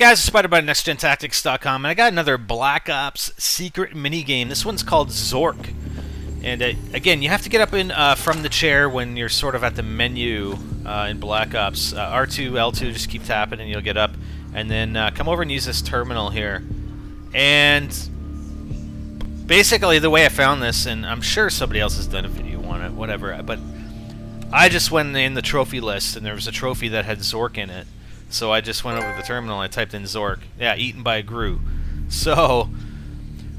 guys, it's Spider by NextGenTactics.com, and I got another Black Ops secret minigame. This one's called Zork. And again, you have to get up in from the chair when you're sort of at the menu in Black Ops. R2, L2, just keep tapping and you'll get up. And then come over and use this terminal here. And basically the way I found this, and I'm sure somebody else has done a video on it, whatever, but I just went in the trophy list and there was a trophy that had Zork in it. So I just went over to the terminal and I typed in Zork. Yeah, eaten by a Gru. So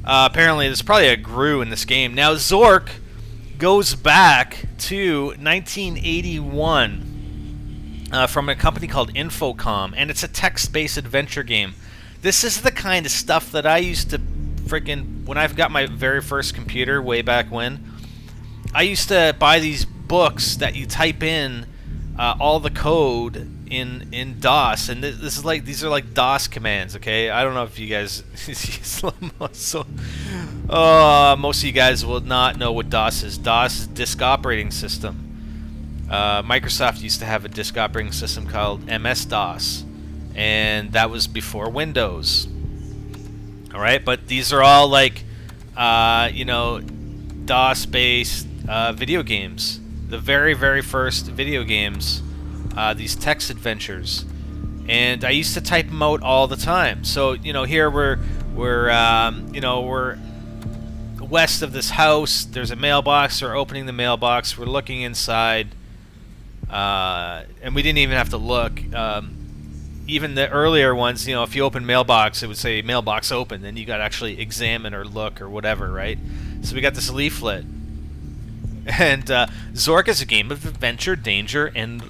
apparently there's probably a Gru in this game. Now Zork goes back to 1981 from a company called Infocom, and it's a text-based adventure game. This is the kind of stuff that I used to freaking, when I've got my very first computer way back when, I used to buy these books that you type in all the code in DOS, and this is like, these are like DOS commands. Okay, I don't know if you guys so most of you guys will not know what DOS is. DOS is disk operating system. Microsoft used to have a disk operating system called MS-DOS, and that was before Windows. Alright, but these are all like you know, DOS based video games. The very first video games, these text adventures, and I used to type them out all the time. So you know, here we're west of this house. There's a mailbox. We're opening the mailbox. We're looking inside, and we didn't even have to look. Even the earlier ones, you know, if you open mailbox, it would say mailbox open. Then you got to actually examine or look or whatever, right? So we got this leaflet. And Zork is a game of adventure, danger, and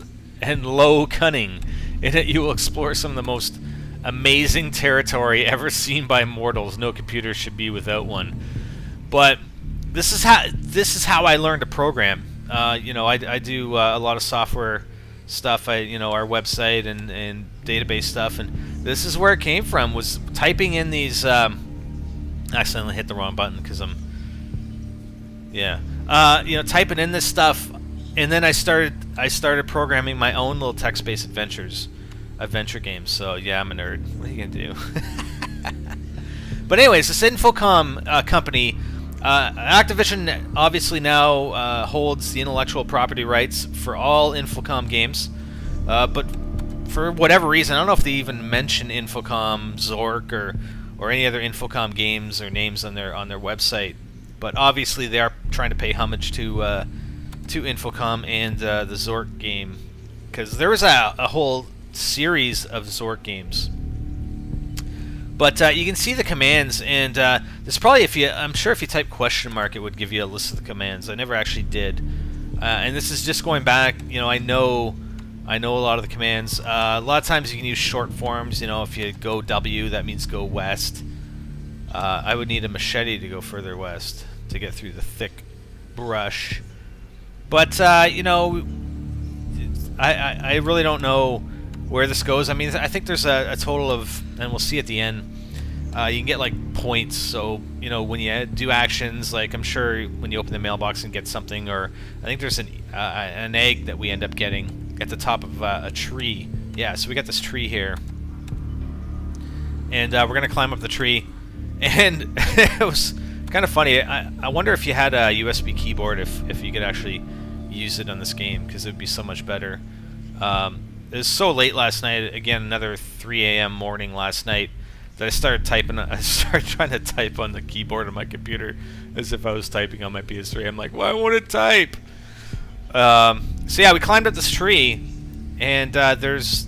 low cunning. In it, you will explore some of the most amazing territory ever seen by mortals. No computer should be without one. But this is how I learned to program. You know, I do a lot of software stuff. You know, our website and database stuff, and this is where it came from. Was typing in these. I accidentally hit the wrong button because I'm. Yeah. You know, typing in this stuff, and then I started programming my own little text-based adventure games. So yeah, I'm a nerd. What are you gonna do? But anyways, this Infocom company, Activision obviously now holds the intellectual property rights for all Infocom games, but for whatever reason, I don't know if they even mention Infocom, Zork, or any other Infocom games or names on their website. But obviously they are trying to pay homage to Infocom and the Zork game, because there was a whole series of Zork games. But you can see the commands, and there's probably, I'm sure if you type question mark, it would give you a list of the commands. I never actually did, and this is just going back. You know, I know a lot of the commands. A lot of times you can use short forms. You know, if you go W, that means go west. I would need a machete to go further west to get through the thick brush. But you know, I really don't know where this goes. I mean, I think there's a total of, and we'll see at the end, you can get like points. So you know, when you do actions, like I'm sure when you open the mailbox and get something, or I think there's an egg that we end up getting at the top of a tree. Yeah, so we got this tree here, and we're gonna climb up the tree. And it was kind of funny. I wonder if you had a USB keyboard, if you could actually use it on this game, because it would be so much better. It was so late last night, again, another 3 a.m. morning last night, that I started trying to type on the keyboard on my computer as if I was typing on my PS3. I'm like, well, I want to type. So yeah, we climbed up this tree, and there's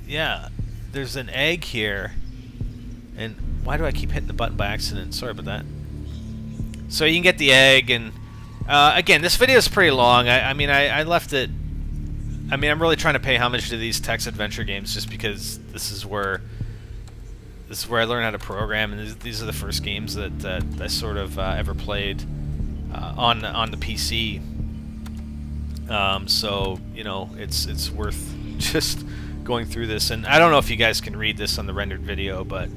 an egg here. And why do I keep hitting the button by accident? Sorry about that. So you can get the egg, and again, this video is pretty long. I mean, I left it. I mean, I'm really trying to pay homage to these text adventure games, just because this is where I learned how to program, and these are the first games that I sort of ever played on the PC. So you know, it's worth just going through this. And I don't know if you guys can read this on the rendered video, but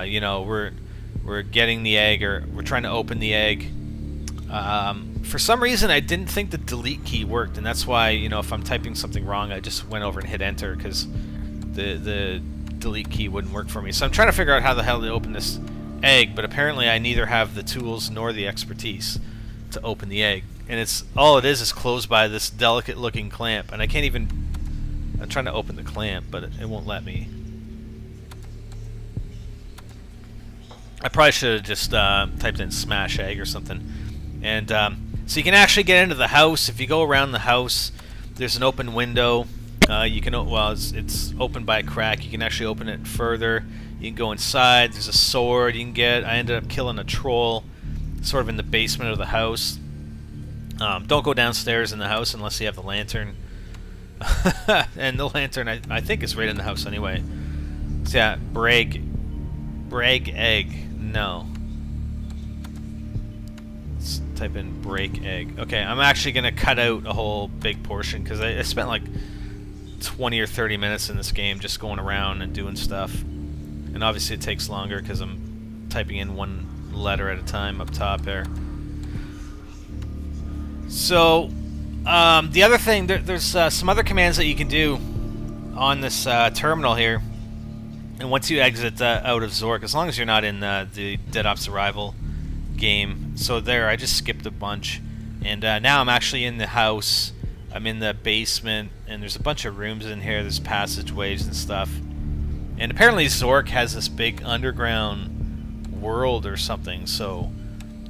you know, we're getting the egg, or we're trying to open the egg. For some reason, I didn't think the delete key worked, and that's why, you know, if I'm typing something wrong, I just went over and hit enter, because the delete key wouldn't work for me. So I'm trying to figure out how the hell to open this egg, but apparently I neither have the tools nor the expertise to open the egg. And it's all it is closed by this delicate looking clamp, and I can't even... I'm trying to open the clamp, but it won't let me. I probably should have just typed in smash egg or something. And so you can actually get into the house. If you go around the house, there's an open window. You can, well, it's opened by a crack. You can actually open it further. You can go inside. There's a sword you can get. I ended up killing a troll sort of in the basement of the house. Don't go downstairs in the house unless you have the lantern. And the lantern, I think, is right in the house anyway. So yeah, brag egg. No. Let's type in break egg. Okay, I'm actually going to cut out a whole big portion because I spent like 20 or 30 minutes in this game just going around and doing stuff. And obviously it takes longer because I'm typing in one letter at a time up top there. So, the other thing, there's some other commands that you can do on this terminal here. And once you exit out of Zork, as long as you're not in the Dead Ops Arrival game. So there, I just skipped a bunch. And now I'm actually in the house. I'm in the basement, and there's a bunch of rooms in here. There's passageways and stuff. And apparently Zork has this big underground world or something. So,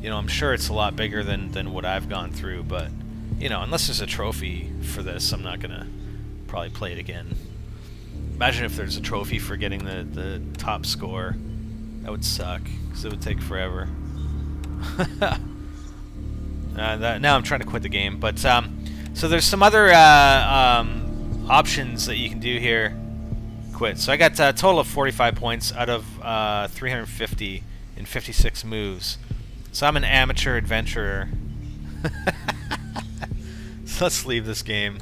you know, I'm sure it's a lot bigger than what I've gone through. But, you know, unless there's a trophy for this, I'm not going to probably play it again. Imagine if there's a trophy for getting the top score. That would suck, because it would take forever. Now I'm trying to quit the game. But, so there's some other options that you can do here. Quit. So I got a total of 45 points out of 350 in 56 moves. So I'm an amateur adventurer. So let's leave this game.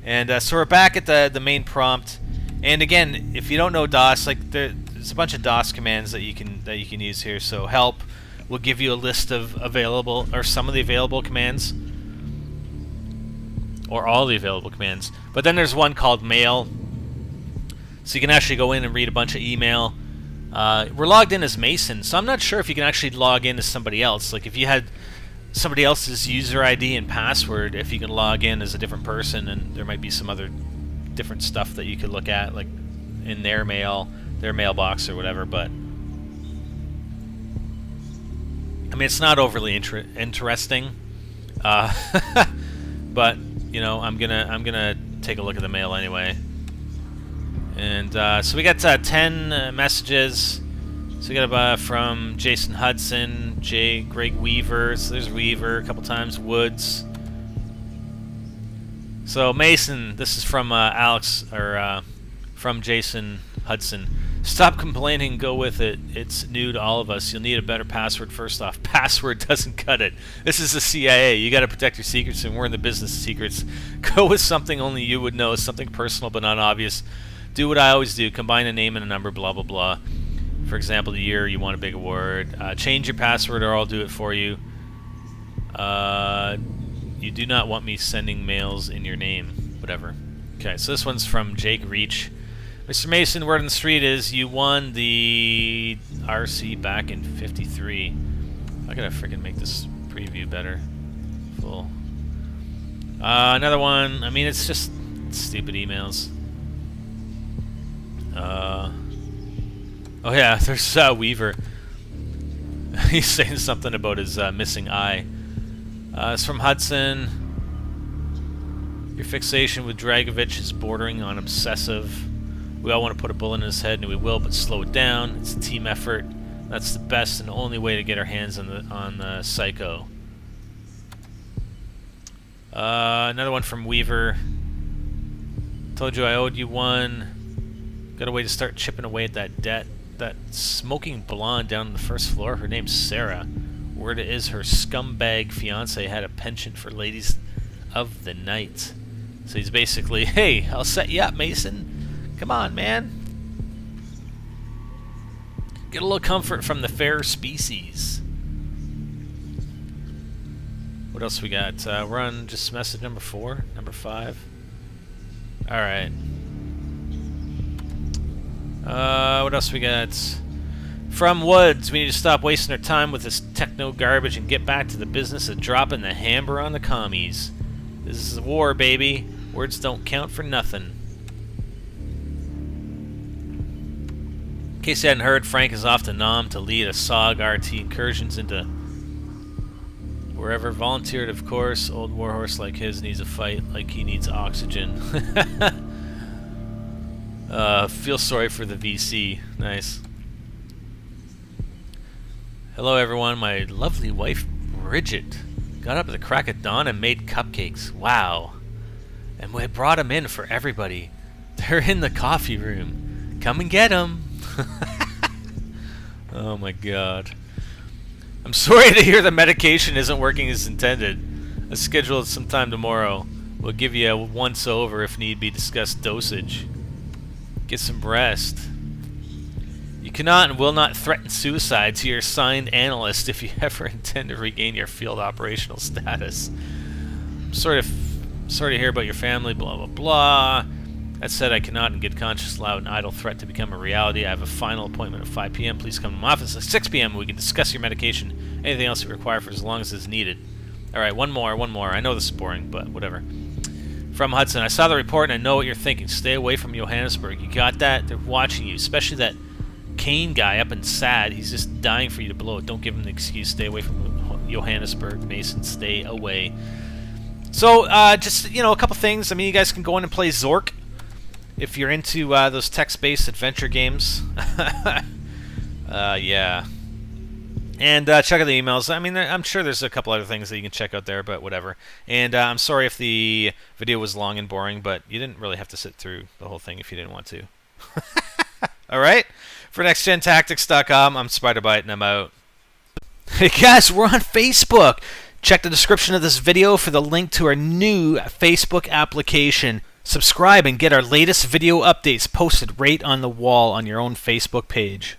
And so we're back at the main prompt. And again, if you don't know DOS, like there's a bunch of DOS commands that you can use here. So help will give you a list of available, or some of the available commands, or all the available commands. But then there's one called mail. So you can actually go in and read a bunch of email. We're logged in as Mason, so I'm not sure if you can actually log in as somebody else. Like if you had somebody else's user ID and password, if you can log in as a different person, and there might be some other different stuff that you could look at, like in their mail, their mailbox or whatever. But I mean, it's not overly interesting. But you know, I'm gonna take a look at the mail anyway. And so we got 10 messages. So we got from Jason Hudson, Greg Weaver. So there's Weaver a couple times. Woods. So Mason, this is from Alex, or from Jason Hudson. Stop complaining, go with it. It's new to all of us. You'll need a better password first off. Password doesn't cut it. This is the CIA. You got to protect your secrets, and we're in the business of secrets. Go with something only you would know, something personal but not obvious. Do what I always do. Combine a name and a number, blah, blah, blah. For example, the year you want a big award. Change your password or I'll do it for you. You do not want me sending mails in your name. Whatever. Okay, so this one's from Jake Reach. Mr. Mason, word on the street is you won the RC back in '53. I gotta freaking make this preview better. Full. Another one. I mean, it's just stupid emails. Oh yeah, there's Weaver. He's saying something about his missing eye. It's from Hudson. Your fixation with Dragovich is bordering on obsessive. We all want to put a bullet in his head, and we will, but slow it down. It's a team effort. That's the best and only way to get our hands on the psycho. Another one from Weaver. Told you I owed you one. Got a way to start chipping away at that debt. That smoking blonde down on the first floor, her name's Sarah. Word is her scumbag fiance had a penchant for ladies of the night. So he's basically, hey, I'll set you up, Mason. Come on, man. Get a little comfort from the fair species. What else we got? We're on just message number 4, number 5. Alright. What else we got? From Woods, we need to stop wasting our time with this techno garbage and get back to the business of dropping the hammer on the commies. This is a war, baby. Words don't count for nothing. In case you hadn't heard, Frank is off to Nam to lead a SOG RT incursions into wherever. Volunteered, of course. Old warhorse like his needs a fight like he needs oxygen. Feel sorry for the VC. Nice. Hello everyone, my lovely wife Bridget got up at the crack of dawn and made cupcakes. Wow. And we brought them in for everybody. They're in the coffee room. Come and get them. Oh my god. I'm sorry to hear the medication isn't working as intended. Let's schedule it sometime tomorrow. We'll give you a once over if need be, discuss dosage. Get some rest. You cannot and will not threaten suicide to your assigned analyst if you ever intend to regain your field operational status. I'm sorry to hear about your family, blah blah blah. That said, I cannot in good conscience allow an idle threat to become a reality. I have a final appointment at 5 p.m. Please come to my office at 6 p.m. We can discuss your medication. Anything else you require for as long as is needed. Alright, one more. I know this is boring, but whatever. From Hudson, I saw the report and I know what you're thinking. Stay away from Johannesburg. You got that? They're watching you, especially that Kane guy up in SAD. He's just dying for you to blow it. Don't give him the excuse. Stay away from Johannesburg, Mason. Stay away. So, just, you know, a couple things. I mean, you guys can go in and play Zork if you're into those text-based adventure games. Yeah. And check out the emails. I mean, I'm sure there's a couple other things that you can check out there, but whatever. And I'm sorry if the video was long and boring, but you didn't really have to sit through the whole thing if you didn't want to. Alright? For NextGenTactics.com, I'm SpiderBite, and I'm out. Hey guys, we're on Facebook! Check the description of this video for the link to our new Facebook application. Subscribe and get our latest video updates posted right on the wall on your own Facebook page.